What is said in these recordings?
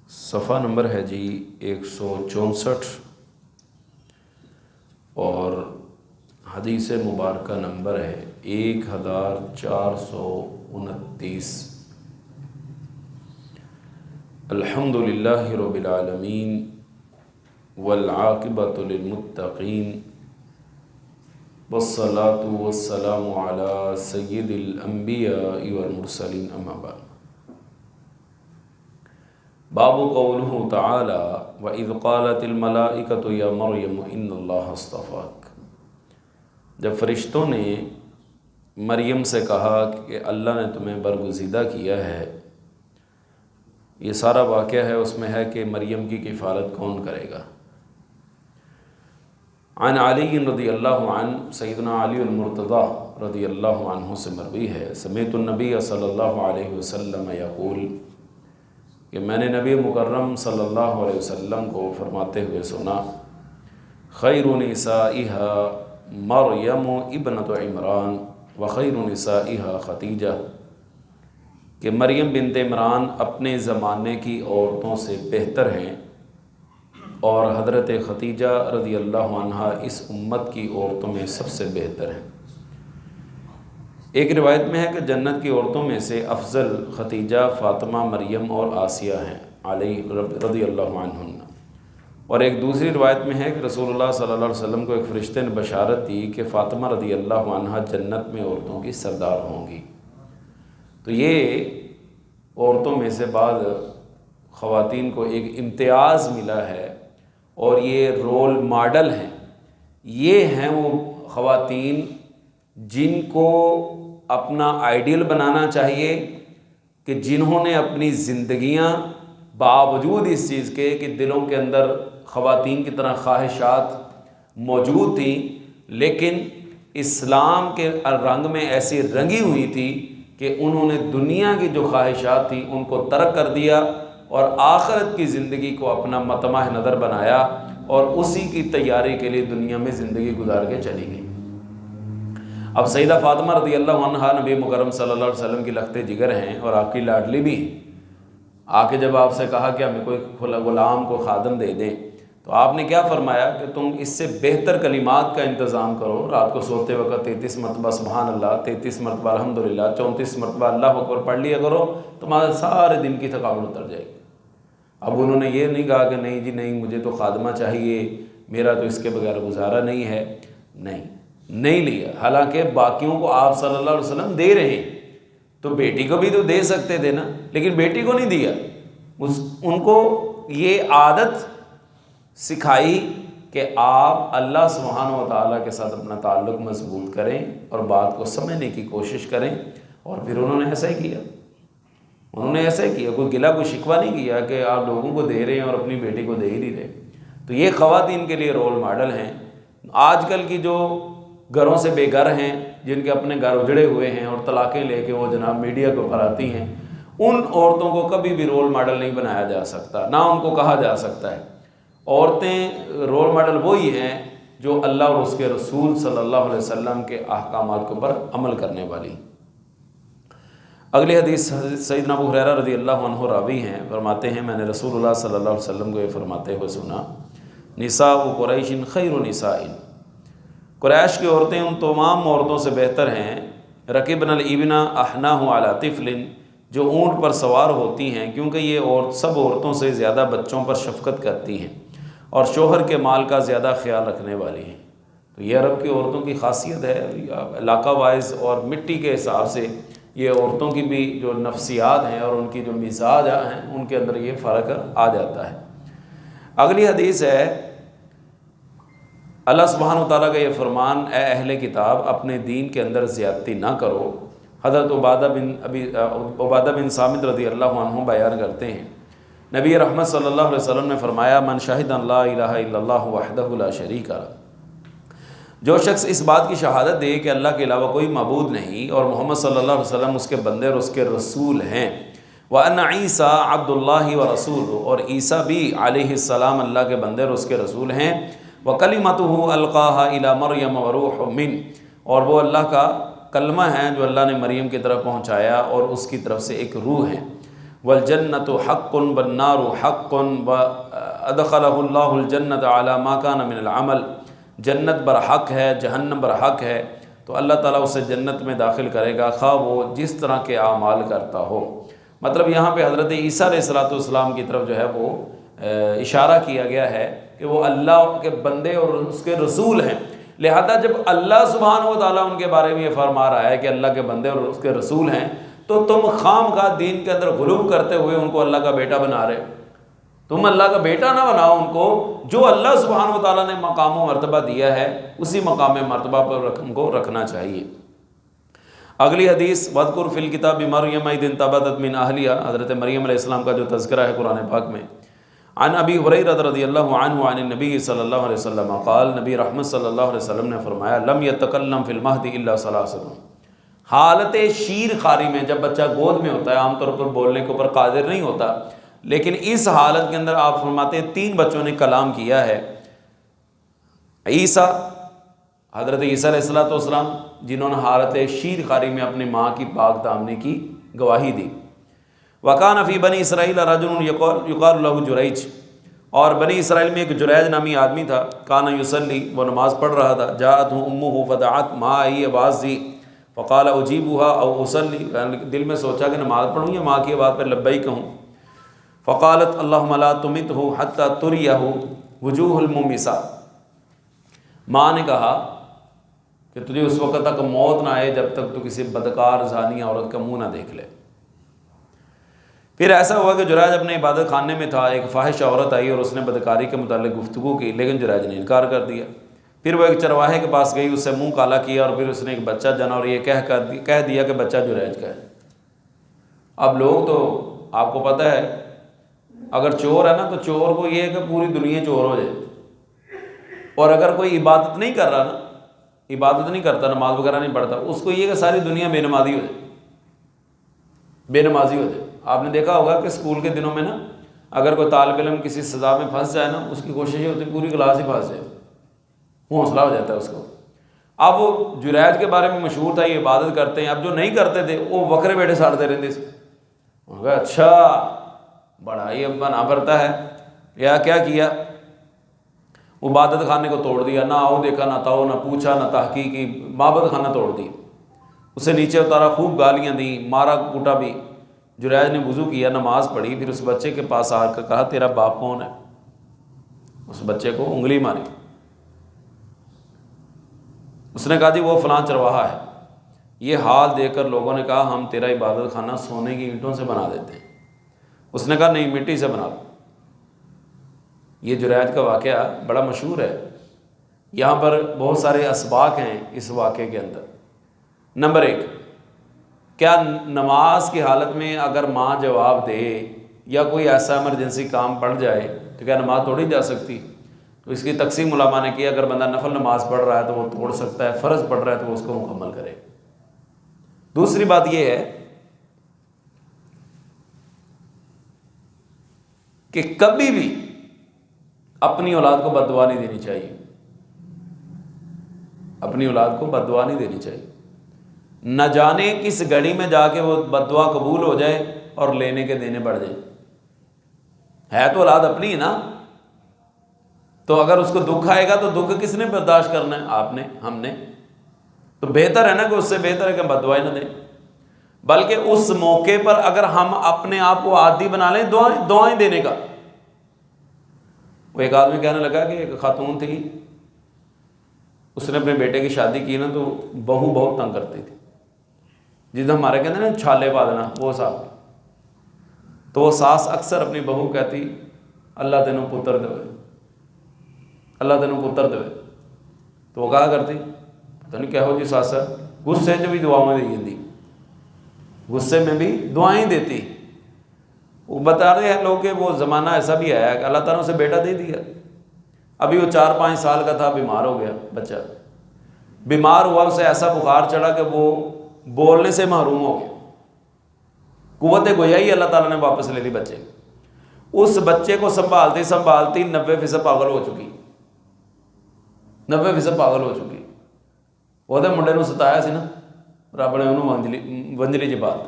صفحہ نمبر ہے جی 164 اور حدیث مبارکہ نمبر ہے 1429۔ الحمدللہ رب العالمین والعاقبۃ للمتقین والصلاة والسلام علی سید الانبیاء والمرسلین، اما بعد۔ باب قولہ تعالی وَإِذْ قَالَتِ الْمَلَائِكَةُ يَا مَرْيَمُ إِنَّ اللَّهَ اصْطَفَاكَ، جب فرشتوں نے مریم سے کہا کہ اللہ نے تمہیں برگزیدہ کیا ہے، یہ سارا واقعہ ہے، اس میں ہے کہ مریم کی کفالت کون کرے گا۔ عن علی رضی اللہ عنہ، سیدنا علی المرتضی رضی اللہ عنہ سے مروی ہے، سمعت النبی صلی اللہ علیہ وسلم یقول، کہ میں نے نبی مکرم صلی اللہ علیہ وسلم کو فرماتے ہوئے سنا، خیر نسائها مریم ابنۃ عمران وخیر نسائها خدیجہ، کہ مریم بنت عمران اپنے زمانے کی عورتوں سے بہتر ہیں اور حضرت خدیجہ رضی اللہ عنہا اس امت کی عورتوں میں سب سے بہتر ہیں۔ ایک روایت میں ہے کہ جنت کی عورتوں میں سے افضل خدیجہ، فاطمہ، مریم اور آسیہ ہیں علی رضی اللہ عنہن۔ اور ایک دوسری روایت میں ہے کہ رسول اللہ صلی اللہ علیہ وسلم کو ایک فرشتے نے بشارت دی کہ فاطمہ رضی اللہ عنہا جنت میں عورتوں کی سردار ہوں گی۔ تو یہ عورتوں میں سے بعض خواتین کو ایک امتیاز ملا ہے اور یہ رول ماڈل ہیں۔ یہ ہیں وہ خواتین جن کو اپنا آئیڈیل بنانا چاہیے، کہ جنہوں نے اپنی زندگیاں باوجود اس چیز کے کہ دلوں کے اندر خواتین کی طرح خواہشات موجود تھیں، لیکن اسلام کے رنگ میں ایسی رنگی ہوئی تھی کہ انہوں نے دنیا کی جو خواہشات تھیں ان کو ترک کر دیا اور آخرت کی زندگی کو اپنا مطمع نظر بنایا اور اسی کی تیاری کے لیے دنیا میں زندگی گزار کے چلی گئی۔ اب سیدہ فاطمہ رضی اللہ عنہا نبی مکرم صلی اللہ علیہ وسلم کی لخت جگر ہیں اور آپ کی لاڈلی بھی ہیں۔ آ کے جب آپ سے کہا کہ ہمیں کوئی غلام کو خادم دے دیں، تو آپ نے کیا فرمایا کہ تم اس سے بہتر کلمات کا انتظام کرو، رات کو سوتے وقت 33 مرتبہ سبحان اللہ، 33 مرتبہ الحمدللہ، 34 مرتبہ اللہ اکبر پڑھ لیا کرو، تمہارے سارے دن کی تھکاوٹ اتر جائے گی۔ اب انہوں نے یہ نہیں کہا کہ نہیں جی نہیں، مجھے تو خادمہ چاہیے، میرا تو اس کے بغیر گزارا نہیں ہے، نہیں لیا۔ حالانکہ باقیوں کو آپ صلی اللہ علیہ وسلم دے رہے ہیں، تو بیٹی کو بھی تو دے سکتے تھے نا، لیکن بیٹی کو نہیں دیا۔ ان کو یہ عادت سکھائی کہ آپ اللہ سبحانہ و تعالیٰ کے ساتھ اپنا تعلق مضبوط کریں اور بات کو سمجھنے کی کوشش کریں، اور پھر انہوں نے ایسا ہی کیا۔ کوئی گلہ کوئی شکوہ نہیں کیا کہ آپ لوگوں کو دے رہے ہیں اور اپنی بیٹی کو دے ہی نہیں رہے۔ تو یہ خواتین کے لیے رول ماڈل ہیں۔ آج کل کی جو گھروں سے بے گھر ہیں، جن کے اپنے گھر اجڑے ہوئے ہیں اور طلاقیں لے کے وہ جناب میڈیا کے اوپر آتی ہیں، ان عورتوں کو کبھی بھی رول ماڈل نہیں بنایا جا سکتا، نہ ان کو کہا جا سکتا ہے۔ عورتیں رول ماڈل وہی ہیں جو اللہ اور اس کے رسول صلی اللہ علیہ وسلم کے احکامات کے اوپر عمل کرنے والی۔ اگلی حدیث سیدنا ابو ہریرہ رضی اللہ عنہ راوی ہیں، فرماتے ہیں میں نے رسول اللہ صلی اللہ علیہ وسلم کو یہ فرماتے ہوئے سنا، نساء قریش خیر نساء، قریش کی عورتیں ان تمام عورتوں سے بہتر ہیں، رکبن الابن احناہ علی طفل، جو اونٹ پر سوار ہوتی ہیں، کیونکہ یہ سب عورتوں سے زیادہ بچوں پر شفقت کرتی ہیں اور شوہر کے مال کا زیادہ خیال رکھنے والی ہیں۔ تو یہ عرب کی عورتوں کی خاصیت ہے، علاقہ وائز اور مٹی کے حساب سے یہ عورتوں کی بھی جو نفسیات ہیں اور ان کی جو مزاج ہیں ان کے اندر یہ فرق آ جاتا ہے۔ اگلی حدیث ہے، اللہ سبحانہ وتعالیٰ کا یہ فرمان، اے اہل کتاب اپنے دین کے اندر زیادتی نہ کرو۔ حضرت عبادہ بن صامت رضی اللہ عنہ بیان کرتے ہیں، نبی رحمت صلی اللہ علیہ وسلم نے فرمایا، من شہد ان لا الہ الا اللہ وحدہ لا شریک لہ، جو شخص اس بات کی شہادت دے کہ اللہ کے علاوہ کوئی معبود نہیں اور محمد صلی اللہ علیہ وسلم اس کے بندے اور اس کے رسول ہیں، وَأَنَّ عِيسَىٰ عَبْدُ اللَّهِ وَرَسُولُهُ، اور عیسیٰ بھی علیہ السلام اللہ کے بندے اور اس کے رسول ہیں، وَكَلِمَتُهُ أَلْقَاهَا إِلَىٰ مَرْيَمَ وَرُوحٌ مِّنْهُ، اور وہ اللہ کا کلمہ ہے جو اللہ نے مریم کی طرف پہنچایا اور اس کی طرف سے ایک روح ہے، والجنت حق والنار حق وادخلہ اللہ الجنت علی ما کان من العمل، جنت برحق ہے، جہنم برحق ہے، تو اللہ تعالیٰ اسے جنت میں داخل کرے گا خواہ وہ جس طرح کے اعمال کرتا ہو۔ مطلب یہاں پہ حضرت عیسیٰ علیہ السلام کی طرف جو ہے وہ اشارہ کیا گیا ہے کہ وہ اللہ کے بندے اور اس کے رسول ہیں، لہذا جب اللہ سبحانہ و تعالیٰ ان کے بارے میں یہ فرما رہا ہے کہ اللہ کے بندے اور اس کے رسول ہیں، تو تم خواہ دین کے اندر غلو کرتے ہوئے ان کو اللہ کا بیٹا بنا رہے ہو۔ تم اللہ کا بیٹا نہ بناؤ ان کو، جو اللہ سبحانہ و تعالیٰ نے مقام و مرتبہ دیا ہے اسی مقام مرتبہ پر ان کو رکھنا چاہیے۔ اگلی حدیث وَاذْكُرْ فِي الْكِتَابِ مَرْيَمَ إِذِ انتَبَذَتْ مِنْ أَهْلِهَا، حضرت مریم علیہ السلام کا جو تذکرہ ہے قرآن پاک میں۔ عن ابی ہریرہ رضی اللہ عنہ عن النبی صلی اللہ علیہ وسلم قال، نبی رحمت صلی اللہ علیہ وسلم نے فرمایا لم يتکلم فی المہد الا ثلاثۃ، حالت شیر خاری میں جب بچہ گود میں ہوتا ہے عام طور پر بولنے کے اوپر قادر نہیں ہوتا، لیکن اس حالت کے اندر آپ فرماتے ہیں 3 بچوں نے کلام کیا ہے۔ عیسیٰ، حضرت عیسیٰ علیہ السلام جنہوں نے حالت شیر خاری میں اپنی ماں کی پاک دامنی کی گواہی دی۔ وَكَانَ فِي بَنِي إِسْرَائِيلَ رَجُلٌ يُقَالُ لَهُ جُرَيْج، اور بنی اسرائیل میں ایک جریج نامی آدمی تھا، کانا یصلی، وہ نماز پڑھ رہا تھا، جاءتہ امہ فدعت، ماں آئی آواز دی، فقال اجیبها او اصلی، دل میں سوچا کہ نماز پڑھوں یا ماں کی آواز پر لبیک کہوں، فقالت اللہم لا تمتہ حتی تریہ وجوہ المومسات، ماں نے کہا کہ تجھے اس وقت تک موت نہ آئے جب تک تو کسی بدکار زانی عورت کا منہ نہ دیکھ لے۔ پھر ایسا ہوا کہ جریج اپنے عبادت خانے میں تھا، ایک فاحش عورت آئی اور اس نے بدکاری کے متعلق گفتگو کی، لیکن جریج نے انکار کر دیا۔ پھر وہ ایک چرواہے کے پاس گئی، اس سے منہ کالا کیا اور پھر اس نے ایک بچہ جنا اور یہ کہہ دیا کہ بچہ جریج کا ہے۔ اب لوگ تو آپ کو پتہ ہے اگر چور ہے نا تو چور کو یہ ہے کہ پوری دنیا چور ہو جائے، اور اگر کوئی عبادت نہیں کر رہا نا، عبادت نہیں کرتا، نماز وغیرہ نہیں پڑھتا، اس کو یہ کہ ساری دنیا بے نمازی ہو جائے، بے نمازی ہو جائے۔ آپ نے دیکھا ہوگا کہ اسکول کے دنوں میں نا اگر کوئی طالب علم کسی سزا میں پھنس جائے نا، اس کی کوشش یہ ہوتی ہے پوری کلاس ہی پھنس جائے، حوصلہ ہو جاتا ہے اس کو۔ اب وہ جریج کے بارے میں مشہور تھا یہ عبادت کرتے ہیں، اب جو نہیں کرتے تھے وہ بکرے بیٹے ساڑتے رہتے تھے۔ انہوں نے کہا اچھا بڑا ہی بنا پڑتا ہے، یا کیا کیا، عبادت خانے کو توڑ دیا، نہ آؤ دیکھا نہ تاؤ، نہ پوچھا نہ تحقیق کی، معبد خانہ توڑ دی، اسے نیچے اتارا، خوب گالیاں دیں، مارا کوٹا بھی۔ جریج نے وضو کیا، نماز پڑھی، پھر اس بچے کے پاس آ کر کہا تیرا باپ کون ہے؟ اس بچے کو انگلی ماری، اس نے کہا جی وہ فلاں چرواہا ہے۔ یہ حال دیکھ کر لوگوں نے کہا ہم تیرا عبادت خانہ سونے کی اینٹوں سے بنا دیتے ہیں۔ اس نے کہا نہیں، مٹی سے بنا دو۔ یہ جریج کا واقعہ بڑا مشہور ہے، یہاں پر بہت سارے اسباق ہیں اس واقعے کے اندر۔ نمبر 1، کیا نماز کی حالت میں اگر ماں جواب دے یا کوئی ایسا ایمرجنسی کام پڑ جائے تو کیا نماز توڑی جا سکتی؟ تو اس کی تقسیم علماء نے کی، اگر بندہ نفل نماز پڑھ رہا ہے تو وہ توڑ سکتا ہے، فرض پڑھ رہا ہے تو وہ اس کو مکمل کرے۔ دوسری بات یہ ہے کہ کبھی بھی اپنی اولاد کو بد دعا نہیں دینی چاہیے، اپنی اولاد کو بد دعا نہیں دینی چاہیے۔ نہ جانے کس گھڑی میں جا کے وہ بد دعا قبول ہو جائے اور لینے کے دینے بڑھ جائیں۔ ہے تو اولاد اپنی ہے نا، تو اگر اس کو دکھ آئے گا تو دکھ کس نے برداشت کرنا ہے؟ آپ نے، ہم نے۔ تو بہتر ہے نا کہ اس سے بہتر ہے کہ بد دعائیں نہ دیں، بلکہ اس موقع پر اگر ہم اپنے آپ کو عادی بنا لیں دعائیں دینے کا۔ وہ ایک آدمی کہنے لگا کہ ایک خاتون تھی، اس نے اپنے بیٹے کی شادی کی نا تو بہو بہت تنگ کرتی تھی، جس ہمارے کہتے ہیں نا چھالے پا دینا، وہ صاحب۔ تو وہ ساس اکثر اپنی بہو کہتی اللہ تینوں پتر دے، اللہ تینوں پتر دے، تو وہ کہا کرتی پتہ نہیں کہو جی ساس ہے، غصے میں بھی دعاؤں دے دی، غصے میں بھی دعائیں دیتی۔ وہ بتا رہے ہیں لوگ کہ وہ زمانہ ایسا بھی آیا کہ اللہ تعالیٰ نے اسے بیٹا دے دیا۔ ابھی وہ 4-5 سال کا تھا، بیمار ہو گیا بچہ، بیمار ہوا، اسے ایسا بخار چڑھا کہ وہ بولنے سے محروم ہو گیا، قوت گویائی اللہ تعالیٰ نے واپس لے لی بچے۔ اس بچے کو سنبھالتی سنبھالتی 90% پاگل ہو چکی، 90% پاگل ہو چکی۔ وہ منڈے نو ستایا سی نا، رب نے انہوں ونجلی جی بات،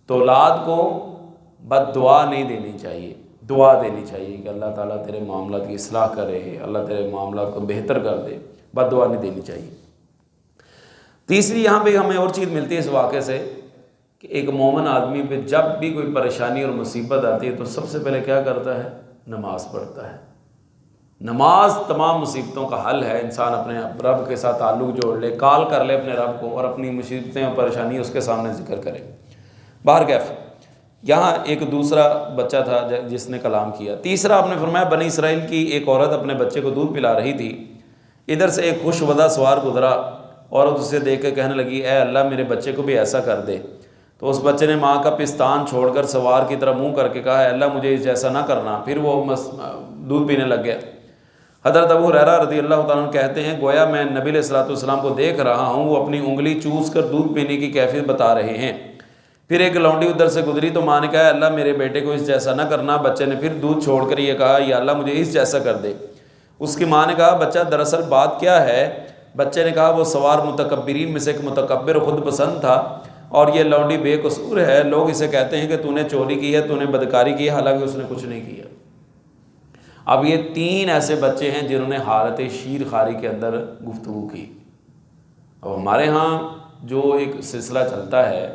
تو اولاد کو بد دعا نہیں دینی چاہیے، دعا دینی چاہیے کہ اللہ تعالیٰ تیرے معاملات کی اصلاح کرے، اللہ تیرے معاملات کو بہتر کر دے، بد دعا نہیں دینی چاہیے۔ تیسری یہاں پہ ہمیں اور چیز ملتی ہے اس واقعے سے کہ ایک مومن آدمی پہ جب بھی کوئی پریشانی اور مصیبت آتی ہے تو سب سے پہلے کیا کرتا ہے؟ نماز پڑھتا ہے۔ نماز تمام مصیبتوں کا حل ہے۔ انسان اپنے رب کے ساتھ تعلق جوڑ لے، کال کر لے اپنے رب کو، اور اپنی مصیبتیں اور پریشانی اس کے سامنے ذکر کرے۔ بہرکیف یہاں ایک دوسرا بچہ تھا جس نے کلام کیا۔ تیسرا آپ نے فرمایا بنی اسرائیل کی ایک عورت اپنے بچے کو دودھ پلا رہی تھی، ادھر سے ایک خوش ودا سوار گزرا، عورت اسے دیکھ کے کہنے لگی اے اللہ میرے بچے کو بھی ایسا کر دے۔ تو اس بچے نے ماں کا پستان چھوڑ کر سوار کی طرح منہ کر کے کہا اے اللہ مجھے جیسا نہ کرنا، پھر وہ دودھ پینے لگ گیا۔ حضرت ابو ہریرہ رضی اللہ تعالیٰ عنہ کہتے ہیں گویا میں نبی علیہ الصلوۃ والسلام کو دیکھ رہا ہوں، وہ اپنی انگلی چوس کر دودھ پینے کی کیفیت بتا رہے ہیں۔ پھر ایک لونڈی ادھر سے گزری تو ماں نے کہا اللہ میرے بیٹے کو اس جیسا نہ کرنا۔ بچے نے پھر دودھ چھوڑ کر یہ کہا یا اللہ مجھے اس جیسا کر دے۔ اس کی ماں نے کہا بچہ دراصل بات کیا ہے؟ بچے نے کہا وہ سوار متکبرین میں سے ایک متکبر خود پسند تھا، اور یہ لونڈی بے قصور ہے، لوگ اسے کہتے ہیں کہ تو نے چوری کی ہے، تو نے بدکاری کی ہے، حالانکہ اس نے کچھ نہیں کیا۔ اب یہ تین ایسے بچے ہیں جنہوں نے حالت شیر خاری کے اندر گفتگو کی۔ اب ہمارے ہاں جو ایک سلسلہ چلتا ہے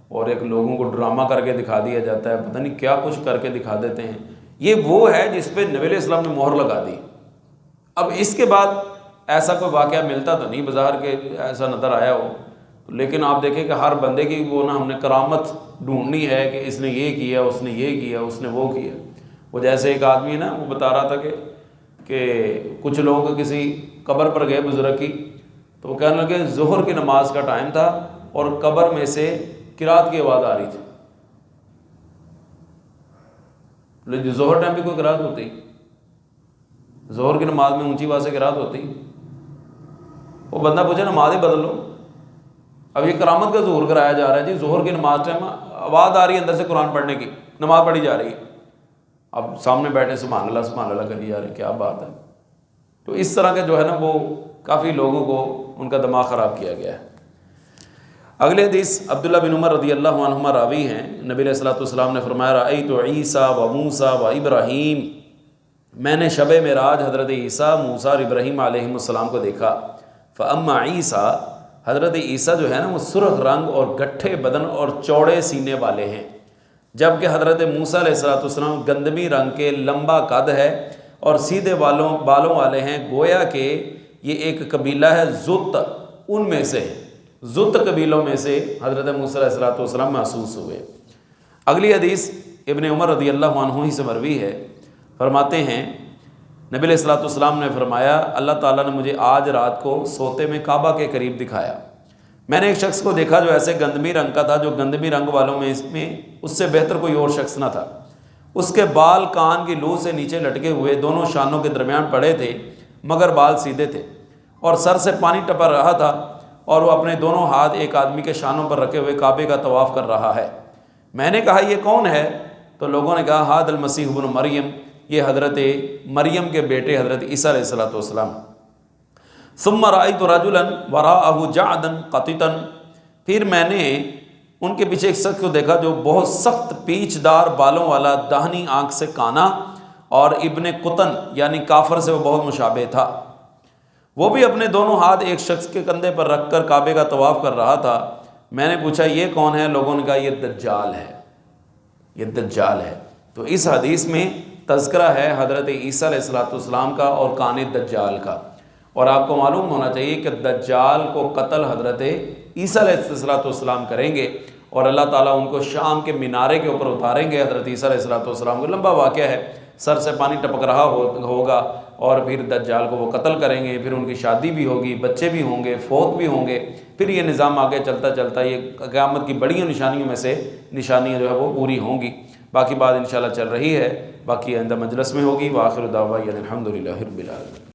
اور ایک لوگوں کو ڈرامہ کر کے دکھا دیا جاتا ہے، پتہ نہیں کیا کچھ کر کے دکھا دیتے ہیں، یہ وہ ہے جس پہ نبی علیہ السلام نے مہر لگا دی۔ اب اس کے بعد ایسا کوئی واقعہ ملتا تو نہیں بظاہر کہ ایسا نظر آیا ہو، لیکن آپ دیکھیں کہ ہر بندے کی وہ ہم نے کرامت ڈھونڈنی ہے کہ اس نے یہ کیا، اس نے یہ کیا، اس نے وہ کیا۔ وہ جیسے ایک آدمی ہے نا، وہ بتا رہا تھا کہ کچھ لوگ کسی قبر پر گئے بزرگ کی، تو وہ کہنے لگے ظہر کی نماز کا ٹائم تھا اور قبر میں سے قرات کی آواز آ رہی تھی۔ لیکن ظہر ٹائم بھی کوئی قرات ہوتی؟ ظہر کی نماز میں اونچی آواز سے قرات ہوتی؟ وہ بندہ پوچھے نماز ہی بدل لو۔ اب یہ کرامت کا ظہور کرایا جا رہا ہے جی، ظہر کی نماز ٹائم آواز آ رہی ہے اندر سے قرآن پڑھنے کی، نماز پڑھی جا رہی ہے، اب سامنے بیٹھے سبحان اللہ کری جا رہی ہے، کیا بات ہے۔ تو اس طرح کے جو ہے نا وہ کافی لوگوں کو ان کا دماغ خراب کیا گیا ہے۔ اگلے حدیث عبداللہ بن عمر رضی اللہ عنہما راوی ہیں، نبی علیہ الصلوۃ والسلام نے فرمایا رأیت عیسیٰ و موسیٰ و ابراہیم، میں نے شب معراج حضرت عیسیٰ، موسیٰ اور ابراہیم علیہ السلام کو دیکھا۔ فاما عیسیٰ، حضرت عیسیٰ جو ہے نا وہ سرخ رنگ اور گٹھے بدن اور چوڑے سینے والے ہیں، جبکہ حضرت موسیٰ علیہ الصلوۃ والسلام گندمی رنگ کے لمبا قد ہے اور سیدھے بالوں والے ہیں، گویا کہ یہ ایک قبیلہ ہے زت، ان میں سے زت قبیلوں میں سے حضرت موسیٰ علیہ الصلوۃ والسلام محسوس ہوئے۔ اگلی حدیث ابن عمر رضی اللہ عنہ ہی سے مروی ہے، فرماتے ہیں نبی علیہ الصلوۃ والسلام نے فرمایا اللہ تعالیٰ نے مجھے آج رات کو سوتے میں کعبہ کے قریب دکھایا، میں نے ایک شخص کو دیکھا جو ایسے گندمی رنگ کا تھا، جو گندمی رنگ والوں میں اس سے بہتر کوئی اور شخص نہ تھا۔ اس کے بال کان کی لو سے نیچے لٹکے ہوئے دونوں شانوں کے درمیان پڑے تھے، مگر بال سیدھے تھے، اور سر سے پانی ٹپک رہا تھا، اور وہ اپنے دونوں ہاتھ ایک آدمی کے شانوں پر رکھے ہوئے کعبے کا طواف کر رہا ہے۔ میں نے کہا یہ کون ہے؟ تو لوگوں نے کہا ہاد المسیح ابن مریم، یہ حضرت مریم کے بیٹے حضرت عیسیٰ علیہ الصلوۃ والسلام۔ ثم رأیت رجلا وراءہ جعدا قططا، پھر میں نے ان کے پیچھے ایک شخص کو دیکھا جو بہت سخت پیچ دار بالوں والا، داہنی آنکھ سے کانا، اور ابن قطن یعنی کافر سے وہ بہت مشابہ تھا۔ وہ بھی اپنے دونوں ہاتھ ایک شخص کے کندھے پر رکھ کر کعبے کا طواف کر رہا تھا۔ میں نے پوچھا یہ کون ہے؟ لوگوں نے کہا یہ دجال ہے، یہ دجال ہے۔ تو اس حدیث میں تذکرہ ہے حضرت عیسیٰ علیہ الصلوۃ والسلام کا اور کان دجال کا، اور آپ کو معلوم ہونا چاہیے کہ دجال کو قتل حضرت عیسیٰ علیہ الصلوۃ والسلام کریں گے، اور اللہ تعالیٰ ان کو شام کے مینارے کے اوپر اتاریں گے۔ حضرت عیسیٰ علیہ الصلوۃ والسلام کو لمبا واقعہ ہے، سر سے پانی ٹپک رہا ہوگا، اور پھر دجال کو وہ قتل کریں گے، پھر ان کی شادی بھی ہوگی، بچے بھی ہوں گے، فوت بھی ہوں گے، پھر یہ نظام آگے چلتا چلتا یہ قیامت کی بڑی نشانیوں میں سے نشانیاں جو ہے وہ پوری ہوں گی۔ باقی بات انشاءاللہ چل رہی ہے، باقی آئندہ مجلس میں ہوگی۔ وآخر دعوانا الحمدللہ رب العالمین۔